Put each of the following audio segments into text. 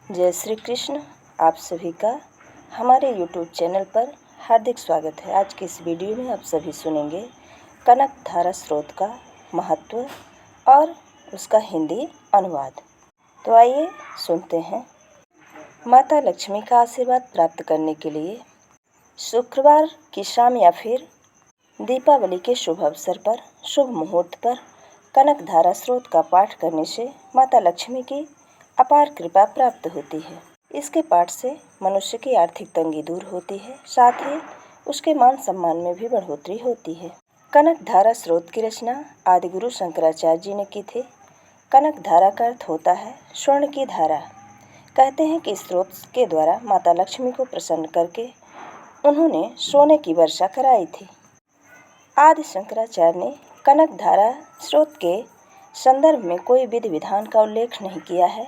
जय श्री कृष्ण। आप सभी का हमारे YouTube चैनल पर हार्दिक स्वागत है। आज की इस वीडियो में आप सभी सुनेंगे कनक धारा स्रोत का महत्व और उसका हिंदी अनुवाद। तो आइए सुनते हैं। माता लक्ष्मी का आशीर्वाद प्राप्त करने के लिए शुक्रवार की शाम या फिर दीपावली के शुभ अवसर पर शुभ मुहूर्त पर कनक धारा स्रोत का पाठ करने से माता लक्ष्मी की अपार कृपा प्राप्त होती है। इसके पाठ से मनुष्य की आर्थिक तंगी दूर होती है, साथ ही उसके मान सम्मान में भी बढ़ोतरी होती है। कनक धारा स्रोत की रचना आदिगुरु शंकराचार्य जी ने की थी। कनक धारा का अर्थ होता है स्वर्ण की धारा। कहते हैं कि इस स्रोत के द्वारा माता लक्ष्मी को प्रसन्न करके उन्होंने सोने की वर्षा कराई थी। आदि शंकराचार्य ने कनक धारा स्रोत के संदर्भ में कोई विधि विधान का उल्लेख नहीं किया है।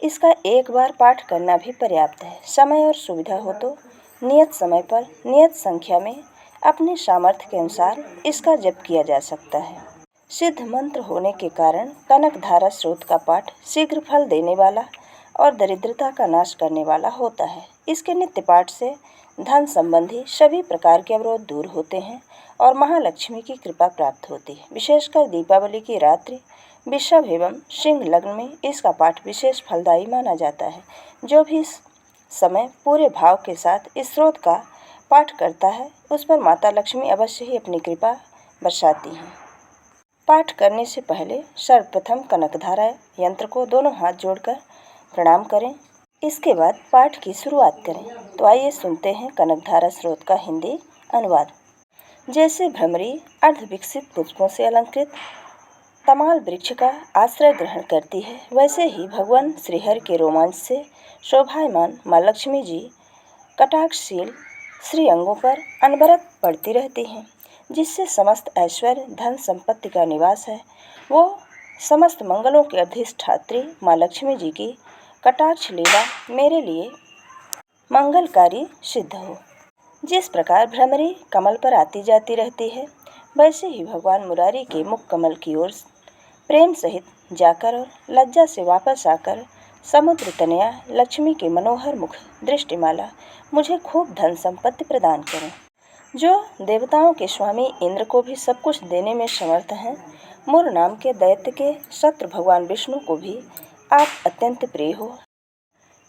इसका एक बार पाठ करना भी पर्याप्त है। समय और सुविधा हो तो नियत समय पर नियत संख्या में अपने सामर्थ्य के अनुसार इसका जप किया जा सकता है। सिद्ध मंत्र होने के कारण कनक धारा स्रोत का पाठ शीघ्र फल देने वाला और दरिद्रता का नाश करने वाला होता है। इसके नित्य पाठ से धन संबंधी सभी प्रकार के अवरोध दूर होते हैं और महालक्ष्मी की कृपा प्राप्त होती है। विशेषकर दीपावली की रात्रि वृषभ एवं सिंह लग्न में इसका पाठ विशेष फलदायी माना जाता है। जो भी इस समय पूरे भाव के साथ इस स्रोत का पाठ करता है उस पर माता लक्ष्मी अवश्य ही अपनी कृपा बरसाती हैं। पाठ करने से पहले सर्वप्रथम कनकधारा यंत्र को दोनों हाथ जोड़कर प्रणाम करें। इसके बाद पाठ की शुरुआत करें। तो आइए सुनते हैं कनकधारा स्रोत का हिंदी अनुवाद। जैसे भ्रमरी अर्धविकसित पुष्पों से अलंकृत तमाल वृक्ष का आश्रय ग्रहण करती है, वैसे ही भगवान श्रीहरि के रोमांच से शोभायमान माँ लक्ष्मी जी कटाक्षशील श्री अंगों पर अनवरत पड़ती रहती हैं, जिससे समस्त ऐश्वर्य धन संपत्ति का निवास है। वो समस्त मंगलों की अधिष्ठात्री माँ लक्ष्मी जी की कटाक्ष लीला मेरे लिए मंगलकारी सिद्ध हो। जिस प्रकार भ्रमरी कमल पर आती जाती रहती है, वैसे ही भगवान मुरारी के मुख कमल की ओर प्रेम सहित जाकर और लज्जा से वापस आकर समुद्र तनया लक्ष्मी के मनोहर मुख दृष्टिमाला मुझे खूब धन संपत्ति प्रदान करें। जो देवताओं के स्वामी इंद्र को भी सब कुछ देने में समर्थ हैं, मुर नाम के दैत्य के शत्रु भगवान विष्णु को भी आप अत्यंत प्रिय हो।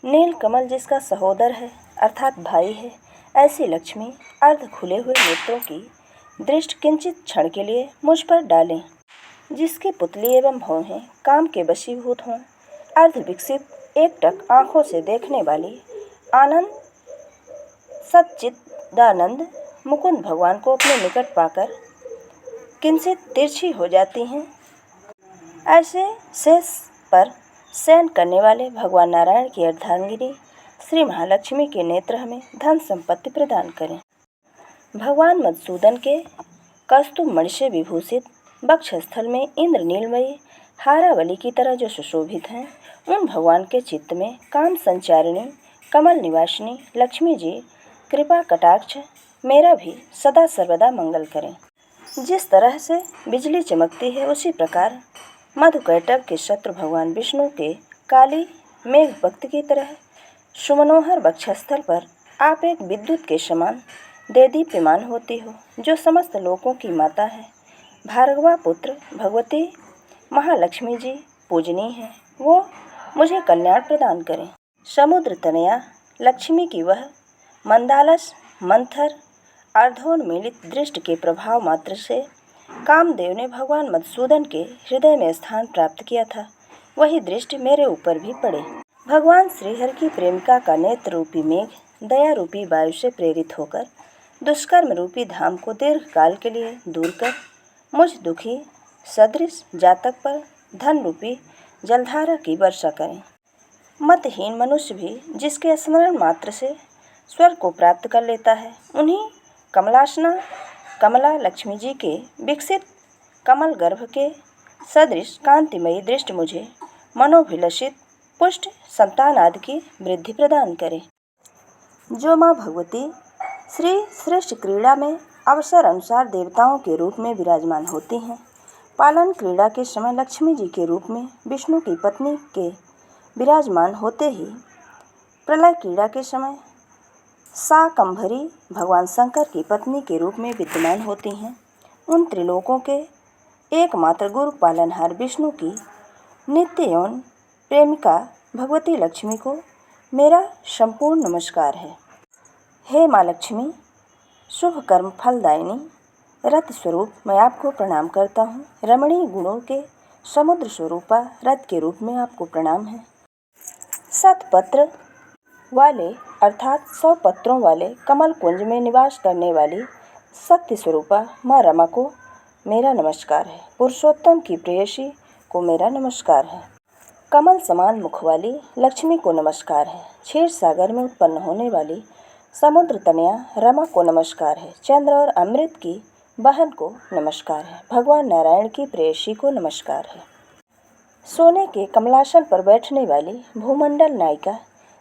नील कमल जिसका सहोदर है अर्थात भाई है, ऐसी लक्ष्मी अर्ध खुले हुए नेत्रों की दृष्टि किंचित क्षण के लिए मुझ पर डालें। जिसकी पुतली एवं भौहें काम के वशीभूत हों, अर्ध विकसित एकटक आँखों से देखने वाली आनंद सच्चिदानंद मुकुंद भगवान को अपने निकट पाकर किंचित तिरछी हो जाती हैं। ऐसे शेष पर शयन करने वाले भगवान नारायण की अर्धांगिनी श्री महालक्ष्मी के नेत्र हमें धन संपत्ति प्रदान करें। भगवान मधुसूदन के कौस्तुभ मणि से विभूषित वक्षस्थल में इंद्र नीलमयी हारावली की तरह जो सुशोभित हैं, उन भगवान के चित्त में काम संचारिणी कमल निवासिनी लक्ष्मी जी कृपा कटाक्ष मेरा भी सदा सर्वदा मंगल करें। जिस तरह से बिजली चमकती है, उसी प्रकार मधुकैटभ के शत्रु भगवान विष्णु के काली मेघ भक्त की तरह सुमनोहर वक्षस्थल पर आप एक विद्युत के समान देदीप्यमान होती हो, जो समस्त लोकों की माता है। भार्गवा पुत्र भगवती महालक्ष्मी जी पूजनीय हैं। वो मुझे कल्याण प्रदान करें। समुद्र तनया लक्ष्मी की वह मंदालस मंथर अर्धोन्मीलित दृष्टि के प्रभाव मात्र से कामदेव ने भगवान मधुसूदन के हृदय में स्थान प्राप्त किया था, वही दृष्टि मेरे ऊपर भी पड़े। भगवान श्रीहरि की प्रेमिका का नेत्र रूपी मेघ दया रूपी वायु से प्रेरित होकर दुष्कर्म रूपी धाम को दीर्घ काल के लिए दूर कर मुझ दुखी सदृश जातक पर धन रूपी जलधारा की वर्षा करें। मतहीन मनुष्य भी जिसके स्मरण मात्र से स्वर्ग को प्राप्त कर लेता है, उन्हीं कमलासना कमला लक्ष्मी जी के विकसित कमल गर्भ के सदृश कांतिमयी दृष्टि मुझे मनोभिलषित पुष्ट संतान आदि की वृद्धि प्रदान करे। जो माँ भगवती श्री श्रेष्ठ क्रीड़ा में अवसर अनुसार देवताओं के रूप में विराजमान होती हैं, पालन क्रीड़ा के समय लक्ष्मी जी के रूप में विष्णु की पत्नी के विराजमान होते ही प्रलय क्रीड़ा के समय शाकंभरी भगवान शंकर की पत्नी के रूप में विद्यमान होती हैं। उन त्रिलोकों के एकमात्र गुरु पालनहार विष्णु की नित्य यौन प्रेमिका भगवती लक्ष्मी को मेरा संपूर्ण नमस्कार है। हे माँ लक्ष्मी, शुभ कर्म फलदायिनी रत स्वरूप मैं आपको प्रणाम करता हूँ। रमणीय गुणों के समुद्र स्वरूपा रत के रूप में आपको प्रणाम है। शतपत्र वाले अर्थात 100 पत्रों वाले कमल कुंज में निवास करने वाली शक्ति स्वरूपा माँ रमा को मेरा नमस्कार है। पुरुषोत्तम की प्रेयसी को मेरा नमस्कार है। कमल समान मुख वाली लक्ष्मी को नमस्कार है। क्षीर सागर में उत्पन्न होने वाली समुद्र तनया रमा को नमस्कार है। चंद्र और अमृत की बहन को नमस्कार है। भगवान नारायण की प्रेयसी को नमस्कार है। सोने के कमलासन पर बैठने वाली भूमंडल नायिका,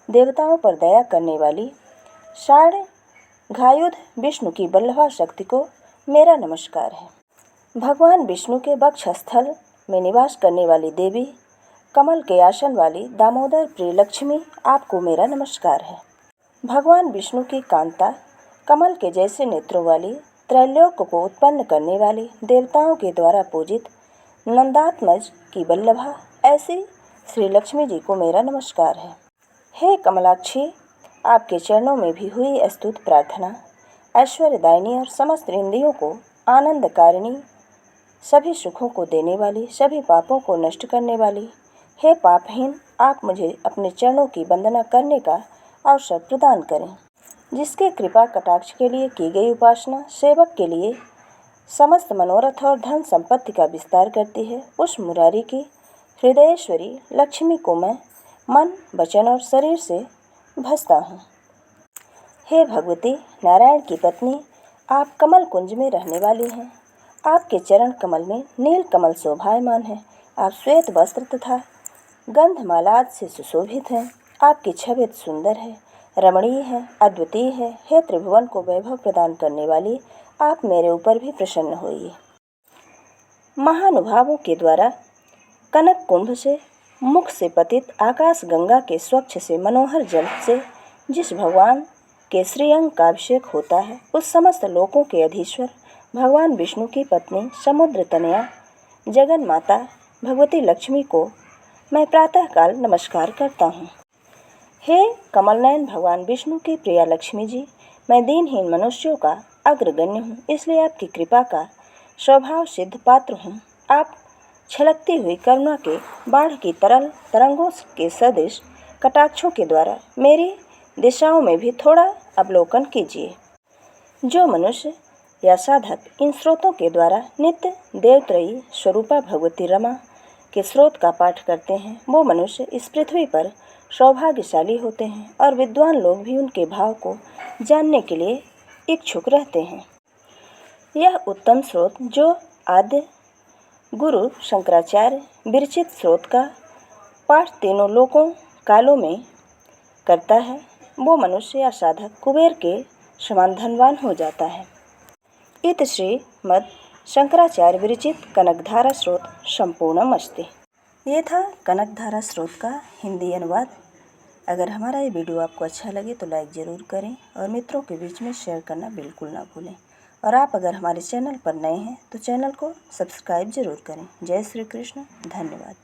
देवताओं पर दया करने वाली सार्वघायुध विष्णु की बल्लभा शक्ति को मेरा नमस्कार है। भगवान विष्णु के वक्षस्थल में निवास करने वाली देवी, कमल के आसन वाली दामोदर प्रिय लक्ष्मी, आपको मेरा नमस्कार है। भगवान विष्णु की कांता, कमल के जैसे नेत्रों वाली, त्रैलोक को उत्पन्न करने वाली, देवताओं के द्वारा पूजित नंदात्मज की बल्लभा ऐसी श्री लक्ष्मी जी को मेरा नमस्कार है। हे कमलाक्षी, आपके चरणों में भी हुई स्तुत प्रार्थना ऐश्वर्यदायिनी और समस्त इंद्रियों को आनंदकारिणी, सभी सुखों को देने वाली, सभी पापों को नष्ट करने वाली, हे पापहीन, आप मुझे अपने चरणों की वंदना करने का अवसर प्रदान करें। जिसके कृपा कटाक्ष के लिए की गई उपासना सेवक के लिए समस्त मनोरथ और धन संपत्ति का विस्तार करती है, उस मुरारी की हृदयेश्वरी लक्ष्मी को मैं मन, वचन और शरीर से भजता हूँ। हे भगवती नारायण की पत्नी, आप कमल कुंज में रहने वाली हैं। आपके चरण कमल में नील कमल शोभायमान है। आप श्वेत वस्त्र तथा गंधमाला से सुशोभित हैं। आपकी छवि सुंदर है, रमणीय है, अद्वितीय है। हे त्रिभुवन को वैभव प्रदान करने वाली, आप मेरे ऊपर भी प्रसन्न होइए। महानुभावों के द्वारा कनक कुंभ से मुख से पतित आकाश गंगा के स्वच्छ से मनोहर जल से जिस भगवान के श्रीअंग का अभिषेक होता है, उस समस्त लोकों के अधीश्वर भगवान विष्णु की पत्नी समुद्र तनया जगन माता भगवती लक्ष्मी को मैं प्रातःकाल नमस्कार करता हूँ। हे कमलनयन भगवान विष्णु की प्रिया लक्ष्मी जी, मैं दीनहीन मनुष्यों का अग्रगण्य हूँ, इसलिए आपकी कृपा का स्वभाव सिद्ध पात्र हूँ। आप छलकती हुई करुणा के बाढ़ की तरल तरंगों के सदृश कटाक्षों के द्वारा मेरी दिशाओं में भी थोड़ा अवलोकन कीजिए। जो मनुष्य या साधक इन स्रोतों के द्वारा नित्य देवत्रयी स्वरूपा भगवती रमा के स्रोत का पाठ करते हैं, वो मनुष्य इस पृथ्वी पर सौभाग्यशाली होते हैं और विद्वान लोग भी उनके भाव को जानने के लिए इच्छुक रहते हैं। यह उत्तम स्रोत जो आद्य गुरु शंकराचार्य विरचित स्रोत का पाठ तीनों लोकों कालों में करता है, वो मनुष्य या साधक कुबेर के समान धनवान हो जाता है। इत श्रीमद् शंकराचार्य विरचित कनकधारा स्रोत संपूर्णमस्ति। ये था कनकधारा स्रोत का हिंदी अनुवाद। अगर हमारा ये वीडियो आपको अच्छा लगे तो लाइक ज़रूर करें और मित्रों के बीच में शेयर करना बिल्कुल ना भूलें। और आप अगर हमारे चैनल पर नए हैं तो चैनल को सब्सक्राइब ज़रूर करें। जय श्री कृष्ण, धन्यवाद।